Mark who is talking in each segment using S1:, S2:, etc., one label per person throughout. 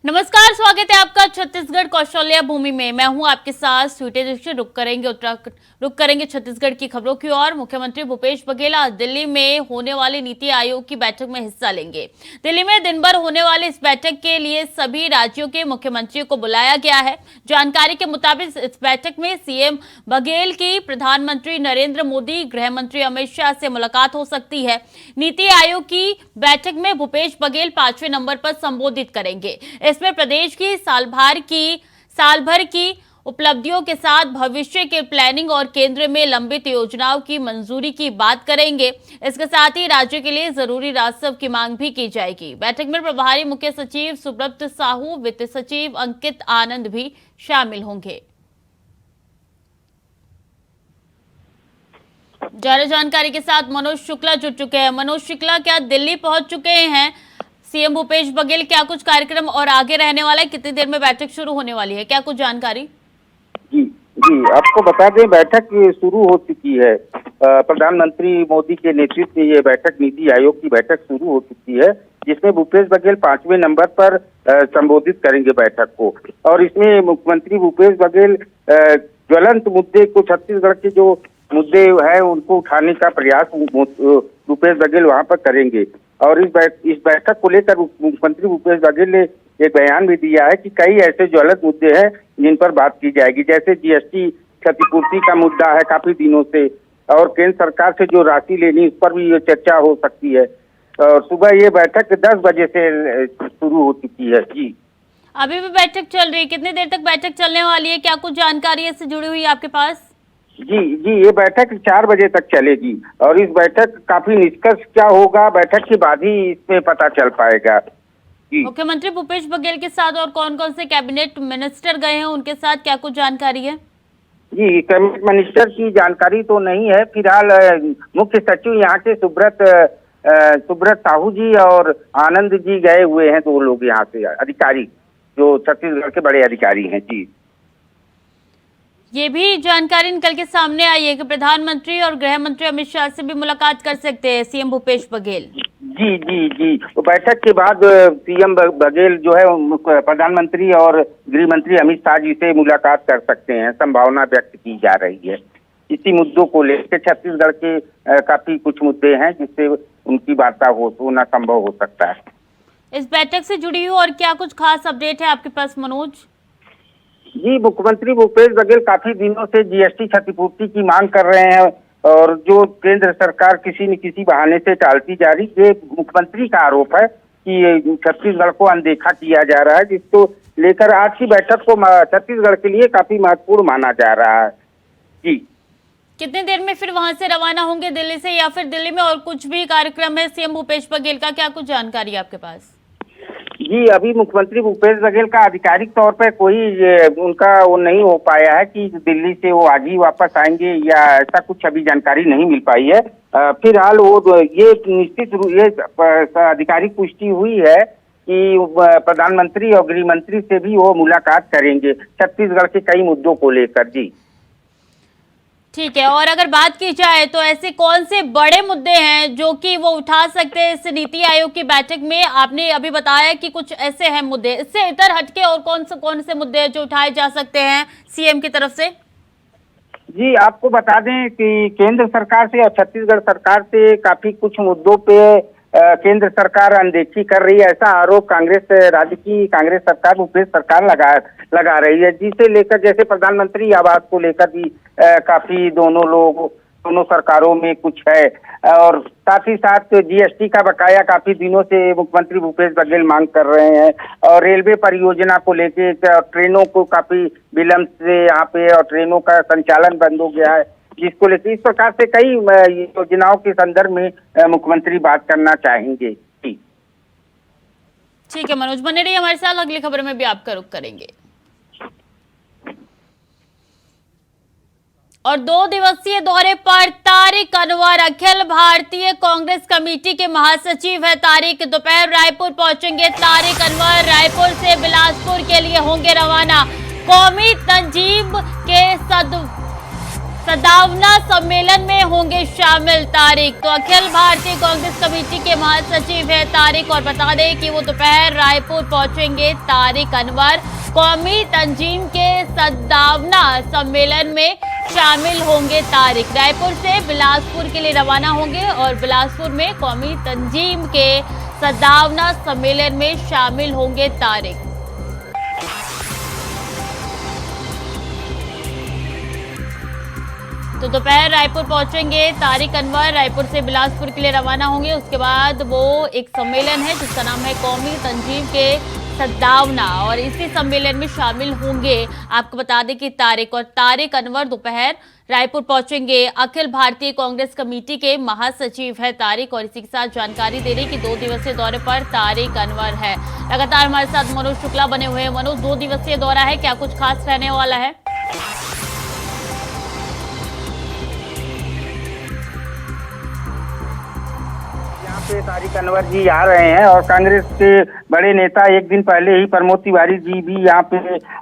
S1: नमस्कार, स्वागत है आपका छत्तीसगढ़ कौशल्या भूमि में। मैं हूं आपके साथ स्वीटी दीक्षित। रुक करेंगे छत्तीसगढ़ की खबरों की ओर। मुख्यमंत्री भूपेश बघेल आज दिल्ली में होने वाली नीति आयोग की बैठक में हिस्सा लेंगे। दिल्ली में दिन भर होने वाली इस बैठक के लिए सभी राज्यों के मुख्यमंत्रियों को बुलाया गया है। जानकारी के मुताबिक इस बैठक में सीएम बघेल की प्रधानमंत्री नरेंद्र मोदी, गृह मंत्री अमित शाह से मुलाकात हो सकती है। नीति आयोग की बैठक में भूपेश बघेल 5वें नंबर पर संबोधित करेंगे। इसमें प्रदेश की साल भर की उपलब्धियों के साथ भविष्य के प्लानिंग और केंद्र में लंबित योजनाओं की मंजूरी की बात करेंगे। इसके साथ ही राज्य के लिए जरूरी राजस्व की मांग भी की जाएगी। बैठक में प्रभारी मुख्य सचिव सुब्रत साहू, वित्त सचिव अंकित आनंद भी शामिल होंगे। ज्यादा जानकारी के साथ मनोज शुक्ला जुड़ चुके हैं। मनोज शुक्ला, क्या दिल्ली पहुंच चुके हैं सीएम भूपेश बघेल? क्या कुछ कार्यक्रम और आगे रहने वाला है? कितनी देर में बैठक शुरू होने वाली है? क्या कुछ जानकारी?
S2: जी जी, आपको बता दें, बैठक शुरू हो चुकी है। प्रधानमंत्री मोदी के नेतृत्व में ये बैठक, नीति आयोग की बैठक शुरू हो चुकी है, जिसमें भूपेश बघेल 5वें नंबर पर संबोधित करेंगे बैठक को। और इसमें मुख्यमंत्री भूपेश बघेल ज्वलंत मुद्दे को, छत्तीसगढ़ के जो मुद्दे है उनको उठाने का प्रयास भूपेश बघेल वहां पर करेंगे। और इस बैठक को लेकर मुख्यमंत्री भूपेश बघेल ने एक बयान भी दिया है कि कई ऐसे ज्वलंत मुद्दे हैं जिन पर बात की जाएगी, जैसे जीएसटी क्षतिपूर्ति का मुद्दा है काफी दिनों से, और केंद्र सरकार से जो राशि लेनी उस पर भी ये चर्चा हो सकती है। और सुबह ये बैठक 10 बजे से शुरू हो चुकी है। जी,
S1: अभी भी बैठक चल रही है? कितनी देर तक बैठक चलने वाली है? क्या कुछ जानकारी इससे जुड़ी हुई है आपके पास?
S2: जी जी, ये बैठक 4 बजे तक चलेगी और इस बैठक काफी निष्कर्ष क्या होगा बैठक के बाद ही इसमें पता चल पाएगा।
S1: मुख्यमंत्री भूपेश बघेल के साथ और कौन कौन से कैबिनेट मिनिस्टर गए हैं, उनके साथ क्या कुछ जानकारी है?
S2: जी, कैबिनेट मिनिस्टर की जानकारी तो नहीं है फिलहाल। मुख्य सचिव यहाँ के सुब्रत साहू जी और आनंद जी गए हुए हैं, 2 लोग यहाँ से अधिकारी जो छत्तीसगढ़ के बड़े अधिकारी हैं। जी,
S1: ये भी जानकारी निकल के सामने आई है कि प्रधानमंत्री और गृह मंत्री अमित शाह से भी मुलाकात कर सकते हैं सीएम भूपेश बघेल।
S2: जी जी जी, तो बैठक के बाद सीएम बघेल जो है प्रधानमंत्री और गृह मंत्री अमित शाह जी से मुलाकात कर सकते हैं, संभावना व्यक्त की जा रही है। इसी मुद्दों को लेकर छत्तीसगढ़ के काफी कुछ मुद्दे हैं जिससे उनकी वार्ता होना संभव हो सकता है।
S1: इस बैठक से जुड़ी हुई और क्या कुछ खास अपडेट है आपके पास मनोज?
S2: जी, मुख्यमंत्री भूपेश बघेल काफी दिनों से जीएसटी क्षतिपूर्ति की मांग कर रहे हैं और जो केंद्र सरकार किसी न किसी बहाने से टालती जा रही, ये मुख्यमंत्री का आरोप है कि छत्तीसगढ़ को अनदेखा किया जा रहा है, जिसको लेकर आज की बैठक को छत्तीसगढ़ के लिए काफी महत्वपूर्ण माना जा रहा है। जी,
S1: कितनी देर में फिर वहां से रवाना होंगे दिल्ली से, या फिर दिल्ली में और कुछ भी कार्यक्रम है सीएम भूपेश बघेल का? क्या कुछ जानकारी है आपके पास?
S2: जी, अभी मुख्यमंत्री भूपेश बघेल का आधिकारिक तौर पर कोई उनका वो नहीं हो पाया है कि दिल्ली से वो आज ही वापस आएंगे या ऐसा कुछ अभी जानकारी नहीं मिल पाई है। फिलहाल वो ये निश्चित आधिकारिक पुष्टि हुई है कि प्रधानमंत्री और गृह मंत्री से भी वो मुलाकात करेंगे छत्तीसगढ़ के कई मुद्दों को लेकर। जी,
S1: ठीक है। और अगर बात की जाए तो ऐसे कौन से बड़े मुद्दे हैं जो कि वो उठा सकते हैं इस नीति आयोग की बैठक में? आपने अभी बताया कि कुछ ऐसे हैं मुद्दे, इससे इतर हटके और कौन से मुद्दे हैं जो उठाए जा सकते हैं सीएम की तरफ से?
S2: जी, आपको बता दें कि केंद्र सरकार से और छत्तीसगढ़ सरकार से काफी कुछ मुद्दों पे केंद्र सरकार अनदेखी कर रही है, ऐसा आरोप राज्य की कांग्रेस सरकार, भूपेश सरकार लगा रही है, जिसे लेकर जैसे प्रधानमंत्री आवास को लेकर भी काफी दोनों सरकारों में कुछ है। और साथ ही साथ जीएसटी का बकाया काफी दिनों से मुख्यमंत्री भूपेश बघेल मांग कर रहे हैं, और रेलवे परियोजना को लेके ट्रेनों को काफी विलंब से यहाँ पे और ट्रेनों का संचालन बंद हो गया है, जिसको लेकर इस प्रकार से कई योजनाओं के संदर्भ में मुख्यमंत्री बात करना चाहेंगे।
S1: ठीक है मनोज, बने रहिए हमारे साथ, अगली खबर में भी आपका रुख करेंगे। और 2 दिवसीय दौरे पर तारिक अनवर, अखिल भारतीय कांग्रेस कमेटी के महासचिव है तारिक, दोपहर रायपुर पहुंचेंगे। तारिक अनवर रायपुर से बिलासपुर के लिए होंगे रवाना। कौमी तंजीम के सद्भावना सम्मेलन में होंगे शामिल तारिक। तो अखिल भारतीय कांग्रेस कमेटी के महासचिव है तारिक और बता दें कि वो दोपहर रायपुर पहुंचेंगे तारिक अनवर। कौमी तंजीम के सद्भावना सम्मेलन में शामिल होंगे तारिक। रायपुर से बिलासपुर के लिए रवाना होंगे और बिलासपुर में कौमी तंजीम के सद्भावना सम्मेलन में शामिल होंगे तारिक। तो दोपहर रायपुर पहुंचेंगे तारिक अनवर। रायपुर से बिलासपुर के लिए रवाना होंगे। उसके बाद वो एक सम्मेलन है जिसका नाम है कौमी तंजीम के सद्भावना और इसी सम्मेलन में शामिल होंगे। आपको बता दें कि तारिक अनवर दोपहर रायपुर पहुंचेंगे। अखिल भारतीय कांग्रेस कमेटी के महासचिव है तारिक और इसी के साथ जानकारी दे रही कि 2 दिवसीय दौरे पर तारिक अनवर है। लगातार हमारे साथ मनोज शुक्ला बने हुए हैं। मनोज, 2 दिवसीय दौरा है, क्या कुछ खास रहने वाला है?
S2: पे तारिक अनवर जी आ रहे हैं और कांग्रेस के बड़े नेता एक दिन पहले ही प्रमोद तिवारी जी भी यहाँ पे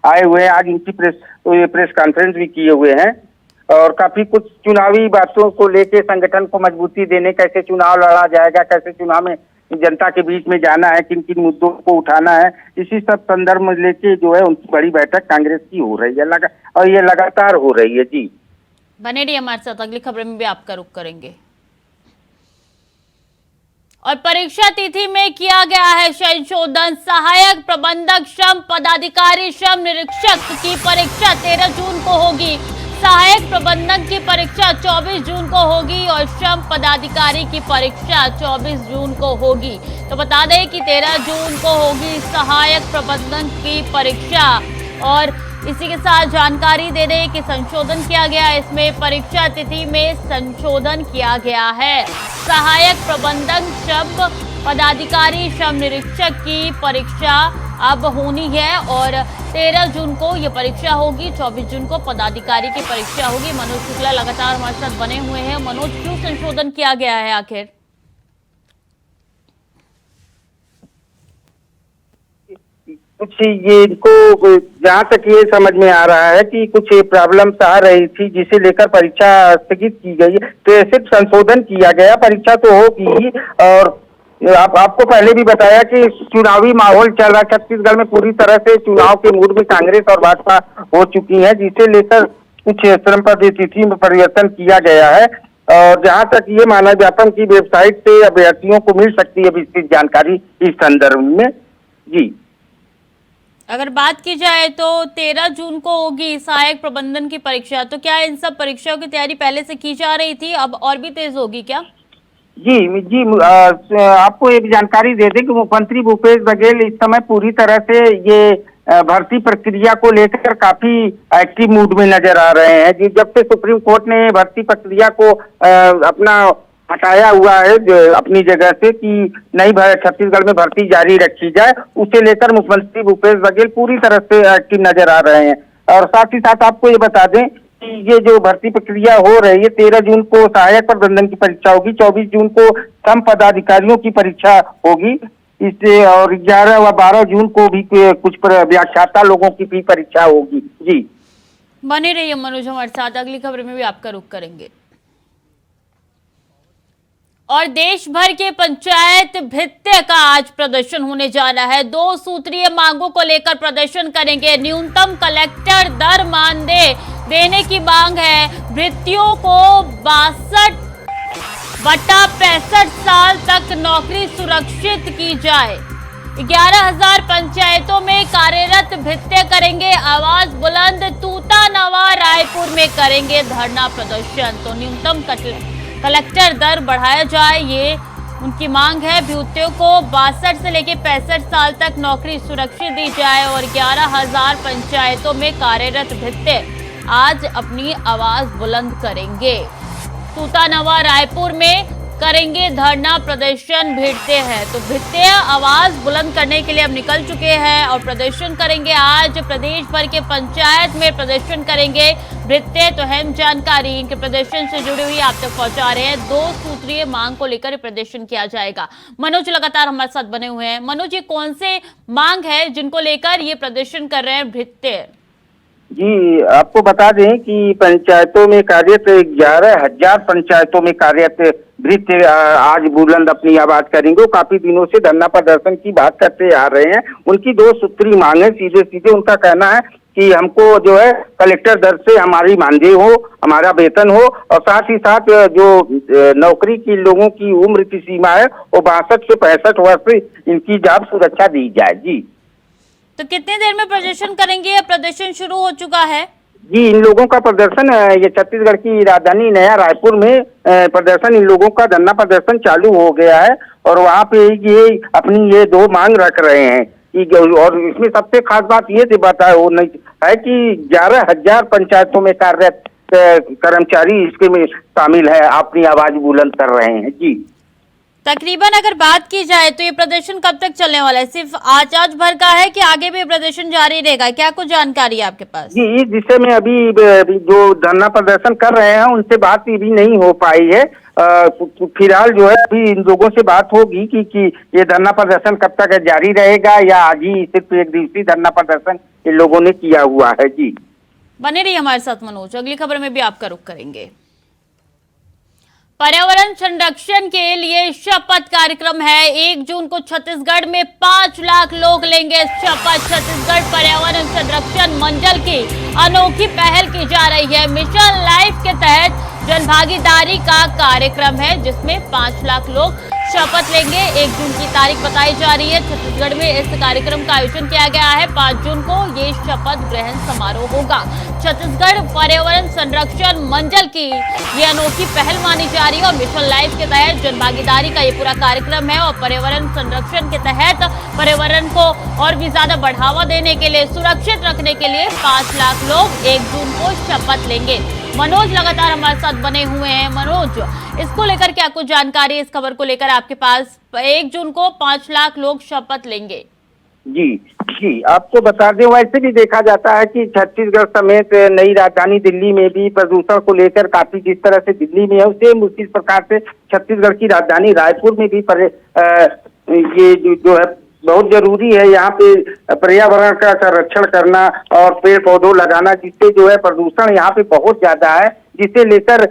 S2: आए हुए हैं। आज उनकी प्रेस कॉन्फ्रेंस भी किए हुए हैं और काफी कुछ चुनावी बातों को लेके संगठन को मजबूती देने, कैसे चुनाव लड़ा जाएगा, कैसे चुनाव में जनता के बीच में जाना है, किन किन मुद्दों को उठाना है, इसी सब संदर्भ में लेके जो है उनकी बड़ी बैठक कांग्रेस की हो रही है और ये लगातार हो रही है। जी
S1: बने रहिए हमारे साथ, अगली खबर में भी आपका रुख करेंगे। और परीक्षा तिथि में किया गया है संशोधन। सहायक प्रबंधक श्रम पदाधिकारी श्रम निरीक्षक की परीक्षा 13 जून को होगी। सहायक प्रबंधक की परीक्षा 24 जून को होगी और श्रम पदाधिकारी की परीक्षा 24 जून को होगी। तो बता दें कि 13 जून को होगी सहायक प्रबंधक की परीक्षा और इसी के साथ जानकारी दे दें कि संशोधन किया गया है। इसमें परीक्षा तिथि में संशोधन किया गया है। सहायक प्रबंधक श्रम पदाधिकारी श्रम निरीक्षक की परीक्षा अब होनी है और 13 जून को ये परीक्षा होगी, 24 जून को पदाधिकारी की परीक्षा होगी। मनोज शुक्ला लगातार हमारे साथ बने हुए हैं। मनोज, क्यों संशोधन किया गया है आखिर?
S2: कुछ ये इनको जहाँ तक ये समझ में आ रहा है कि कुछ प्रॉब्लम्स आ रही थी जिसे लेकर परीक्षा स्थगित की गई, तो सिर्फ संशोधन किया गया। परीक्षा तो होगी और आपको पहले भी बताया कि चुनावी माहौल चल रहा है छत्तीसगढ़ में, पूरी तरह से चुनाव के मूड में कांग्रेस और भाजपा हो चुकी है, जिसे लेकर कुछ श्रम पद तिथि में परिवर्तन किया गया है। और जहाँ तक ये मानव व्यापम की वेबसाइट से अभ्यर्थियों को मिल सकती है विस्तृत जानकारी इस संदर्भ में। जी
S1: अगर बात की जाए तो 13 जून को होगी सहायक प्रबंधन की परीक्षा, तो क्या इन सब परीक्षाओं की तैयारी पहले से की जा रही थी, अब और भी तेज होगी क्या?
S2: जी आपको एक जानकारी दे दें कि मुख्यमंत्री भूपेश बघेल इस समय पूरी तरह से ये भर्ती प्रक्रिया को लेकर काफी एक्टिव मूड में नजर आ रहे हैं। जी जब से सुप्रीम कोर्ट ने भर्ती प्रक्रिया को अपना हटाया हुआ है अपनी जगह से कि नहीं छत्तीसगढ़ में भर्ती जारी रखी जाए, उसे लेकर मुख्यमंत्री भूपेश बघेल पूरी तरह से एक्टिव नजर आ रहे हैं। और साथ ही साथ आपको ये बता दें कि ये जो भर्ती प्रक्रिया हो रही है 13 जून को सहायक प्रबंधन की परीक्षा होगी, 24 जून को श्रम पदाधिकारियों की परीक्षा होगी इससे और 11 व 12 जून को भी कुछ व्याख्याता लोगों की भी परीक्षा होगी। जी
S1: बने रहिए मनोज हमारे साथ, अगली खबर में भी आपका रुख करेंगे। और देश भर के पंचायत भित्ते का आज प्रदर्शन होने जा रहा है। 2 सूत्रीय मांगों को लेकर प्रदर्शन करेंगे। न्यूनतम कलेक्टर दर मानदेय देने की मांग है। भृत्यों को 62/65 साल तक नौकरी सुरक्षित की जाए। 11,000 पंचायतों में कार्यरत भित्ते करेंगे आवाज बुलंद। तूतानवा रायपुर में करेंगे धरना प्रदर्शन। तो न्यूनतम कलेक्टर दर बढ़ाया जाए, ये उनकी मांग है। भित्तियों को 62 से लेकर 65 साल तक नौकरी सुरक्षित दी जाए और 11,000 पंचायतों में कार्यरत भित्ते आज अपनी आवाज बुलंद करेंगे। तूतानवा रायपुर में करेंगे धरना प्रदर्शन। भिड़ते हैं तो भित्ते आवाज बुलंद करने के लिए अब निकल चुके हैं और प्रदर्शन करेंगे। आज प्रदेश भर के पंचायत में प्रदर्शन करेंगे भित्ते। तो अहम जानकारी इनके प्रदर्शन से जुड़ी हुई आप तक पहुंचा रहे हैं। 2 सूत्रीय मांग को लेकर प्रदर्शन किया जाएगा। मनोज लगातार हमारे साथ बने हुए हैं। मनोज, ये कौन से मांग है जिनको लेकर ये प्रदर्शन कर रहे हैं भित्ते?
S2: जी, आपको बता दें कि पंचायतों में कार्यरत 11,000 पंचायतों में कार्यरत वृद्ध आज बुलंद अपनी आवाज करेंगे। वो काफी दिनों से धरना प्रदर्शन की बात करते आ रहे हैं। उनकी दो सूत्री मांग है। सीधे सीधे उनका कहना है कि हमको जो है कलेक्टर दर से हमारी मानदेय हो, हमारा वेतन हो, और साथ ही साथ जो नौकरी की लोगों की उम्र की सीमा है वो 62 से 65 वर्ष, इनकी जॉब सुरक्षा दी जाए। जी,
S1: तो कितनी देर में प्रदर्शन करेंगे? प्रदर्शन शुरू हो चुका है?
S2: जी, इन लोगों का प्रदर्शन ये छत्तीसगढ़ की राजधानी नया रायपुर में प्रदर्शन, इन लोगों का धरना प्रदर्शन चालू हो गया है और वहाँ पे ये अपनी ये दो मांग रख रहे हैं और इसमें सबसे खास बात ये थी बताया वो नहीं है कि 11,000 पंचायतों में कार्यरत कर्मचारी इसके में शामिल है, अपनी आवाज बुलंद कर रहे हैं। जी,
S1: तकरीबन अगर बात की जाए तो ये प्रदर्शन कब तक चलने वाला है? सिर्फ आज भर का है कि आगे भी प्रदर्शन जारी रहेगा? क्या कुछ जानकारी है आपके पास?
S2: जी, इस विषय में अभी जो धरना प्रदर्शन कर रहे हैं उनसे बात भी नहीं हो पाई है। फिलहाल जो है अभी इन लोगों से बात होगी कि ये धरना प्रदर्शन कब तक जारी रहेगा या आज ही सिर्फ एक दिवसीय धरना प्रदर्शन इन लोगों ने किया हुआ है। जी,
S1: बने रहिए हमारे साथ मनोज, अगली खबर में भी आपका रुख करेंगे। पर्यावरण संरक्षण के लिए शपथ कार्यक्रम है। 1 जून को छत्तीसगढ़ में 5 लाख लोग लेंगे शपथ। छत्तीसगढ़ पर्यावरण संरक्षण मंडल की अनोखी पहल की जा रही है। मिशन लाइफ के तहत जनभागीदारी का कार्यक्रम है जिसमें 5 लाख लोग शपथ लेंगे। 1 जून की तारीख बताई जा रही है। छत्तीसगढ़ में इस कार्यक्रम का आयोजन किया गया है। 5 जून को ये शपथ ग्रहण समारोह होगा। छत्तीसगढ़ पर्यावरण संरक्षण मंडल की ये अनोखी पहल मानी जा रही है और मिशन लाइफ के तहत जनभागीदारी का ये पूरा कार्यक्रम है और पर्यावरण संरक्षण के तहत पर्यावरण को और भी ज्यादा बढ़ावा देने के लिए, सुरक्षित रखने के लिए 5 लाख लोग 1 जून को शपथ लेंगे। मनोज लगातार हमारे साथ बने हुए हैं। मनोज, इसको लेकर क्या कुछ जानकारी, इस खबर को लेकर आपके पास? 1 जून को 5 लाख लोग शपथ लेंगे। जी
S2: जी, आपको बता दें वैसे भी देखा जाता है कि छत्तीसगढ़ समेत नई राजधानी दिल्ली में भी प्रदूषण को लेकर काफी जिस तरह से दिल्ली में है सेम उसी प्रकार से छत्तीसगढ़ की राजधानी रायपुर में भी ये जो है बहुत जरूरी है यहाँ पे पर्यावरण का संरक्षण करना और पेड़ पौधों लगाना, जिससे जो है प्रदूषण यहाँ पे बहुत ज्यादा है, जिसे लेकर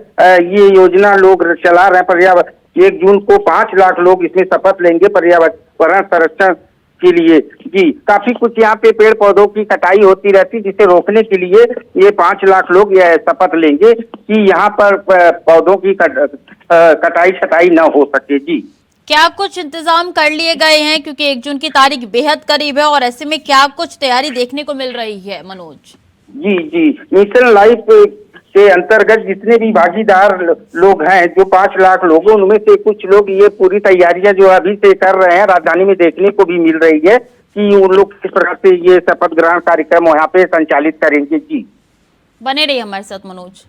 S2: ये योजना लोग चला रहे हैं। पर्यावरण 1 जून को 5 लाख लोग इसमें शपथ लेंगे पर्यावरण संरक्षण के लिए। जी, काफी कुछ यहाँ पे पेड़ पौधों की कटाई होती रहती है, जिसे रोकने के लिए ये 5 लाख लोग यह शपथ लेंगे कि यहाँ पर पौधों की कटाई छटाई न हो सके। जी,
S1: क्या कुछ इंतजाम कर लिए गए हैं क्योंकि 1 जून की तारीख बेहद करीब है और ऐसे में क्या कुछ तैयारी देखने को मिल रही है मनोज?
S2: जी जी, मिशन लाइफ के अंतर्गत जितने भी भागीदार लोग हैं, जो 5 लाख लोगों उनमें से कुछ लोग ये पूरी तैयारियां जो अभी से कर रहे हैं, राजधानी में देखने को भी मिल रही है कि उन लोग किस प्रकार से ये शपथ ग्रहण कार्यक्रम वहाँ पे संचालित करेंगे। जी,
S1: बने रहिए हमारे साथ मनोज।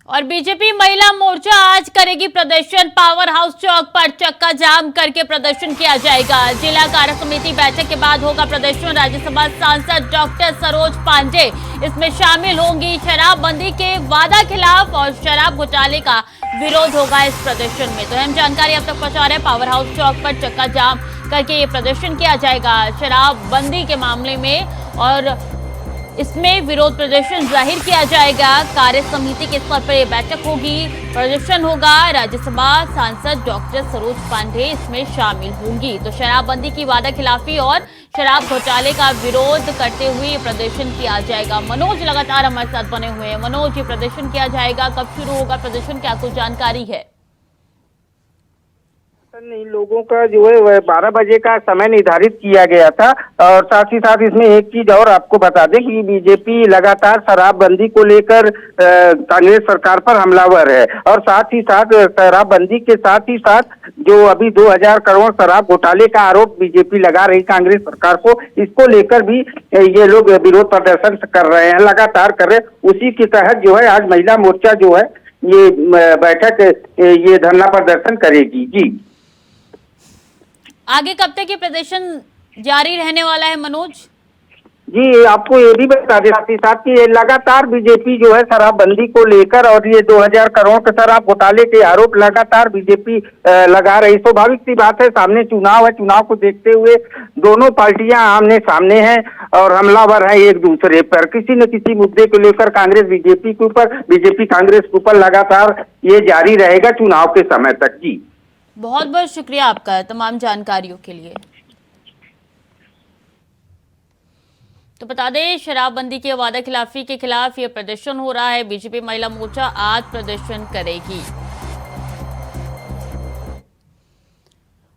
S1: और बीजेपी महिला मोर्चा आज करेगी प्रदर्शन। पावर हाउस चौक पर चक्का जाम करके प्रदर्शन किया जाएगा। जिला कार्य समिति बैठक के बाद होगा प्रदर्शन। राज्यसभा सांसद डॉक्टर सरोज पांडे इसमें शामिल होंगी। शराबबंदी के वादा खिलाफ और शराब घोटाले का विरोध होगा इस प्रदर्शन में। तो अहम जानकारी अब तक पहुंचा रहे हैं। पावर हाउस चौक पर चक्का जाम करके ये प्रदर्शन किया जाएगा शराबबंदी के मामले में और इसमें विरोध प्रदर्शन जाहिर किया जाएगा। कार्य समिति के स्तर पर यह बैठक होगी, प्रदर्शन होगा। राज्यसभा सांसद डॉक्टर सरोज पांडे इसमें शामिल होंगी। तो शराबबंदी की वादा खिलाफी और शराब घोटाले का विरोध करते हुए ये प्रदर्शन किया जाएगा। मनोज लगातार हमारे साथ बने हुए हैं। मनोज, ये प्रदर्शन किया जाएगा, कब शुरू होगा प्रदर्शन, क्या कुछ जानकारी है?
S2: इन लोगों का जो है वह 12 बजे का समय निर्धारित किया गया था और साथ ही साथ इसमें एक चीज और आपको बता दें कि बीजेपी लगातार शराबबंदी को लेकर कांग्रेस सरकार पर हमलावर है और साथ ही साथ शराबबंदी के साथ ही साथ जो अभी 2000 करोड़ शराब घोटाले का आरोप बीजेपी लगा रही कांग्रेस सरकार को, इसको लेकर भी ये लोग विरोध प्रदर्शन कर रहे हैं, लगातार कर रहे हैं। उसी के तहत जो है आज महिला मोर्चा जो है ये बैठक ये धरना प्रदर्शन करेगी। जी,
S1: आगे कब तक ये प्रदर्शन जारी रहने वाला है मनोज?
S2: जी, आपको ये भी बता दें साथ ही साथ कि ये लगातार बीजेपी जो है शराबबंदी को लेकर और ये 2000 करोड़ के शराब घोटाले के आरोप लगातार बीजेपी लगा रही। स्वाभाविक सी बात है, सामने चुनाव है, चुनाव को देखते हुए दोनों पार्टियां आमने सामने हैं और हमलावर हैं एक दूसरे पर। किसी न किसी मुद्दे को लेकर कांग्रेस बीजेपी के ऊपर, बीजेपी कांग्रेस के ऊपर लगातार ये जारी रहेगा चुनाव के समय तक। जी,
S1: बहुत बहुत शुक्रिया आपका तमाम जानकारियों के लिए। तो बता दें, शराबबंदी के वादा खिलाफी के खिलाफ ये प्रदर्शन हो रहा है। बीजेपी महिला मोर्चा आज प्रदर्शन करेगी।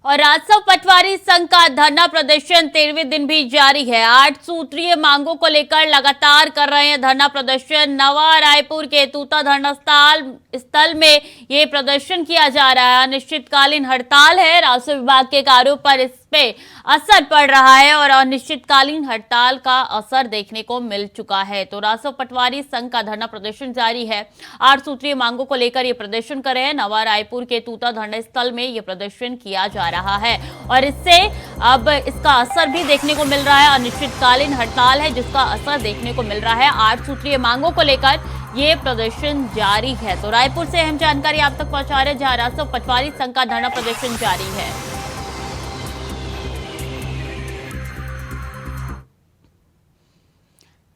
S1: और राजस्व पटवारी संघ का धरना प्रदर्शन 13वें दिन भी जारी है। 8 सूत्रीय मांगों को लेकर लगातार कर रहे हैं धरना प्रदर्शन। नवा रायपुर के तूता धरना स्थल में ये प्रदर्शन किया जा रहा है। अनिश्चितकालीन हड़ताल है। राजस्व विभाग के कार्यों पर इस पे असर पड़ रहा है और अनिश्चितकालीन हड़ताल का असर देखने को मिल चुका है। तो राजस्व पटवारी संघ का धरना प्रदर्शन जारी है। 8 सूत्रीय मांगों को लेकर ये प्रदर्शन कर रहे हैं। नवा रायपुर के तूता धरना स्थल में ये प्रदर्शन किया जा रहा है और इससे अब इसका असर भी देखने को मिल रहा है। अनिश्चितकालीन हड़ताल है जिसका असर देखने को मिल रहा है। 8 सूत्रीय मांगों को लेकर ये प्रदर्शन जारी है। तो रायपुर से अहम जानकारी आप तक पहुंचा रहे हैं, जहां राजस्व पटवारी संघ का धरना प्रदर्शन जारी है।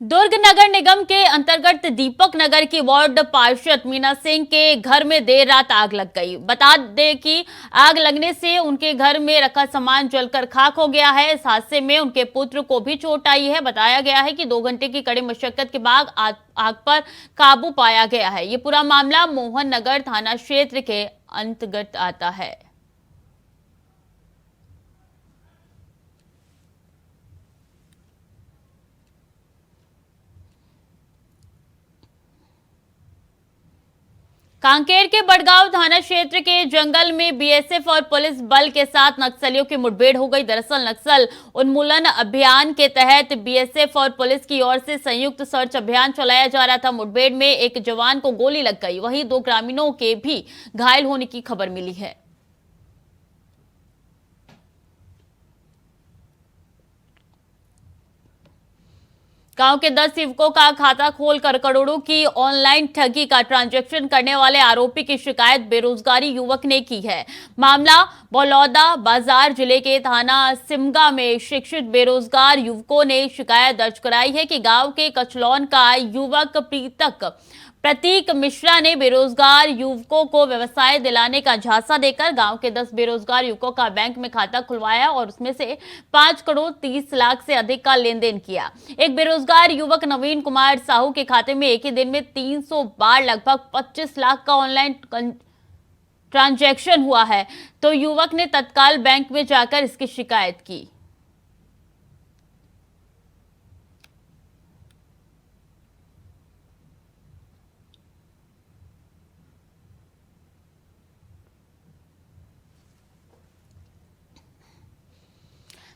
S1: दुर्ग नगर निगम के अंतर्गत दीपक नगर की वार्ड पार्षद मीना सिंह के घर में देर रात आग लग गई। बता दें कि आग लगने से उनके घर में रखा सामान जलकर खाक हो गया है। इस हादसे में उनके पुत्र को भी चोट आई है। बताया गया है कि 2 घंटे की कड़ी मशक्कत के बाद आग पर काबू पाया गया है। ये पूरा मामला मोहन नगर थाना क्षेत्र के अंतर्गत आता है। कांकेर के बड़गांव थाना क्षेत्र के जंगल में बीएसएफ और पुलिस बल के साथ नक्सलियों की मुठभेड़ हो गई। दरअसल नक्सल उन्मूलन अभियान के तहत बीएसएफ और पुलिस की ओर से संयुक्त सर्च अभियान चलाया जा रहा था। मुठभेड़ में एक जवान को गोली लग गई, वहीं 2 ग्रामीणों के भी घायल होने की खबर मिली है। गांव के 10 युवकों का खाता खोलकर करोड़ों की ऑनलाइन ठगी का ट्रांजैक्शन करने वाले आरोपी की शिकायत बेरोजगारी युवक ने की है। मामला बलौदा बाजार जिले के थाना सिमगा में शिक्षित बेरोजगार युवकों ने शिकायत दर्ज कराई है कि गांव के कचलौन का युवक प्रतीक मिश्रा ने बेरोजगार युवकों को व्यवसाय दिलाने का झांसा देकर गांव के 10 बेरोजगार युवकों का बैंक में खाता खुलवाया और उसमें से 5 करोड़ 30 लाख से अधिक का लेन देन किया। एक बेरोजगार युवक नवीन कुमार साहू के खाते में एक ही दिन में 300 बार लगभग 25 लाख का ऑनलाइन ट्रांजैक्शन हुआ है। तो युवक ने तत्काल बैंक में जाकर इसकी शिकायत की।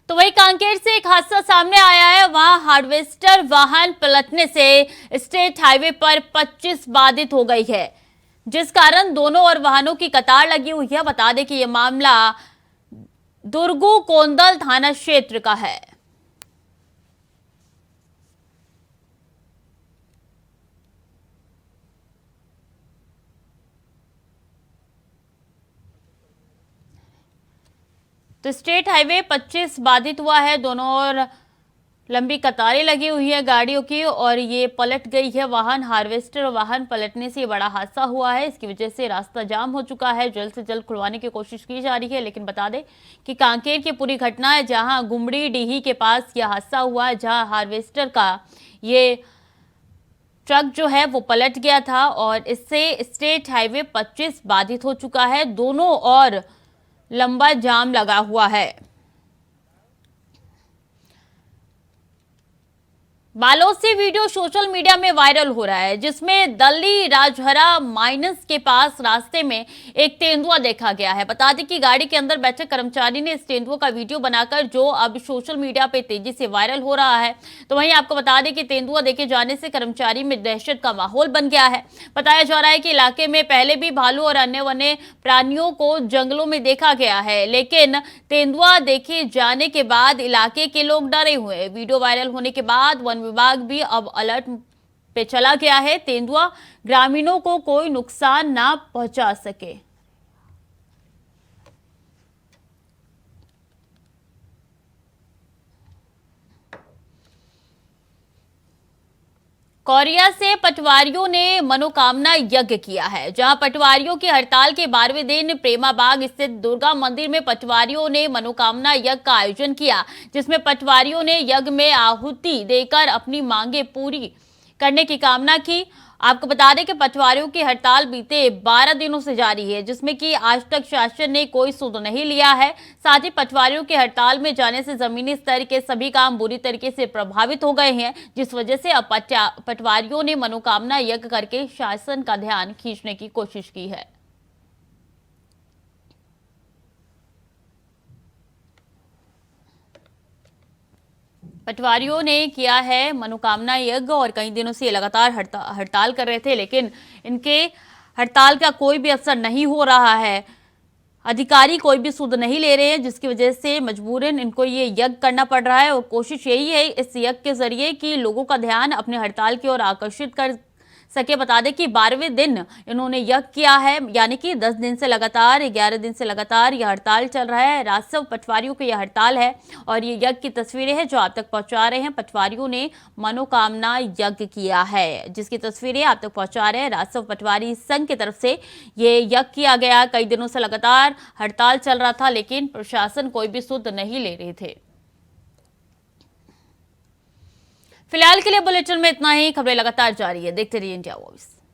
S1: तो वही कांकेर से एक हादसा सामने आया है। वहां हार्वेस्टर वाहन पलटने से स्टेट हाईवे पर 25 बाधित हो गई है, जिस कारण दोनों ओर वाहनों की कतार लगी हुई है। बता दें कि यह मामला दुर्गू कोंदल थाना क्षेत्र का है। तो स्टेट हाईवे 25 बाधित हुआ है, दोनों ओर लंबी कतारें लगी हुई है गाड़ियों की और ये पलट गई है वाहन। हार्वेस्टर वाहन पलटने से बड़ा हादसा हुआ है। इसकी वजह से रास्ता जाम हो चुका है। जल्द से जल्द खुलवाने की कोशिश की जा रही है। लेकिन बता दें कि कांकेर की पूरी घटना है, जहां गुमड़ी डीही के पास यह हादसा हुआ है, जहां हार्वेस्टर का ये ट्रक जो है वो पलट गया था और इससे स्टेट हाईवे 25 बाधित हो चुका है। दोनों ओर लंबा जाम लगा हुआ है। बालोद से वीडियो सोशल मीडिया में वायरल हो रहा है, जिसमें दल्ली राजहरा माइनस के पास रास्ते में एक तेंदुआ देखा गया है। बता दें कि गाड़ी के अंदर बैठे कर्मचारी ने इस तेंदुआ का वीडियो बनाकर जो अब सोशल मीडिया पे तेजी से वायरल हो रहा है। तो वहीं आपको बता दें कि तेंदुआ देखे जाने से कर्मचारी में दहशत का माहौल बन गया है। बताया जा रहा है कि इलाके में पहले भी भालू और अन्य वन्य प्राणियों को जंगलों में देखा गया है, लेकिन तेंदुआ देखे जाने के बाद इलाके के लोग डरे हुए हैं। वीडियो वायरल होने के बाद वन विभाग भी अब अलर्ट पे चला गया है। तेंदुआ ग्रामीणों को कोई नुकसान ना पहुंचा सके। कोरिया से पटवारियों ने मनोकामना यज्ञ किया है, जहां पटवारियों की हड़ताल के 12वें दिन प्रेमाबाग स्थित दुर्गा मंदिर में पटवारियों ने मनोकामना यज्ञ का आयोजन किया, जिसमें पटवारियों ने यज्ञ में आहुति देकर अपनी मांगे पूरी करने की कामना की। आपको बता दें कि पटवारियों की हड़ताल बीते 12 दिनों से जारी है, जिसमें कि आज तक शासन ने कोई सुध नहीं लिया है। साथ ही पटवारियों की हड़ताल में जाने से जमीनी स्तर के सभी काम बुरी तरीके से प्रभावित हो गए हैं, जिस वजह से अब पटवारियों ने मनोकामना यज्ञ करके शासन का ध्यान खींचने की कोशिश की है। पटवारियों ने किया है मनोकामना यज्ञ और कई दिनों से लगातार हड़ताल कर रहे थे, लेकिन इनके हड़ताल का कोई भी असर नहीं हो रहा है। अधिकारी कोई भी सुध नहीं ले रहे हैं, जिसकी वजह से मजबूरन इनको ये यज्ञ करना पड़ रहा है। और कोशिश यही है इस यज्ञ के जरिए कि लोगों का ध्यान अपने हड़ताल की ओर आकर्षित कर सके। बता दें कि 12वें दिन इन्होंने यज्ञ किया है, यानी कि 10 दिन से लगातार 11 दिन से लगातार यह हड़ताल चल रहा है। राजस्व पटवारियों की यह हड़ताल है और ये यज्ञ की तस्वीरें हैं जो आप तक पहुंचा रहे हैं। पटवारियों ने मनोकामना यज्ञ किया है, जिसकी तस्वीरें आप तक पहुंचा रहे हैं। राजस्व पटवारी संघ की तरफ से ये यज्ञ किया गया। कई दिनों से लगातार हड़ताल चल रहा था, लेकिन प्रशासन कोई भी सुध नहीं ले रहे थे। फिलहाल के लिए बुलेटिन में इतना ही। खबरें लगातार जारी है, देखते रहिए इंडिया वॉइस।